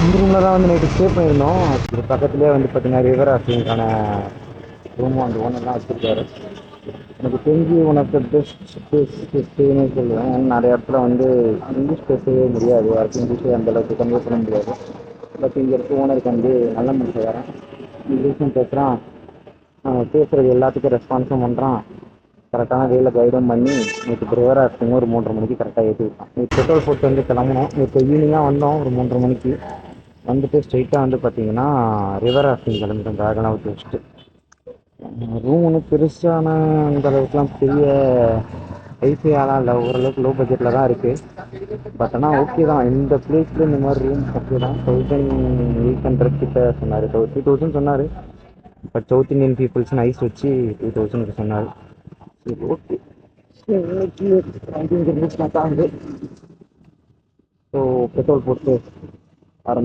இந்த ரூமில் தான் வந்து நைட்டு ஸ்டே பண்ணியிருந்தோம். இது பக்கத்துலேயே வந்து பார்த்தீங்கன்னா ரிவர் ராஃப்டிங்கான ரூமும் அந்த ஓனர்லாம் வச்சுருக்காரு. எனக்கு தெரிஞ்சு ஒன் ஆஃப் த பெஸ்ட் ஸ்டேன்னு சொல்லுவேன். ஏன்னா நிறைய இடத்துல வந்து இங்கிலீஷ் பேசவே முடியாது, யாருக்கும் இங்கிலீஷே அந்தளவுக்கு கன்வே பண்ண முடியாது. பட் இங்கே இருக்க ஓனருக்கு வந்து நல்ல மனுஷன் வரேன், இங்கிலீஷும் பேசுகிறான், பேசுகிறது எல்லாத்துக்கும் ரெஸ்பான்ஸும் பண்ணுறான், கரெக்டான வேலை கைடும் பண்ணி நேற்று ரிவர் ராஃப்டிங் ஒரு 3:30 மணிக்கு கரெக்டாக ஏற்றி விட்டான். நேற்று பெட்ரோல் போட்டு வந்து கிளம்புனோம். நேற்று ஈவினிங்காக வந்தோம் ஒரு 3:30 மணிக்கு. வந்துட்டு ஸ்ட்ரைட்டாக வந்து பார்த்தீங்கன்னா ரிவர் ராஃப்டிங் கிளம்பிட்டோம் பேக்கெல்லாம் ஊற்றி வச்சுட்டு. ரூம் ஒன்றும் பெருசான அந்த அளவுக்குலாம் பெரிய ஐஃபையாலாம் இல்லை, ஓரளவுக்கு லோ பட்ஜெட்டில் தான் இருக்குது. பட் ஆனால் ஓகே தான், இந்த பிளேஸில் இந்த மாதிரி ரூம் ஓகே தான். 1800 கிட்ட சொன்னார், 2000 சொன்னார். But south Indian peoples ice வச்சு 2000 சொன்னார். சரி ஓகே. இன்னைக்கு 19 ஸ்டார்ட் ஆகுது. ஸோ பெட்ரோல் போட்டு ஆரம்பி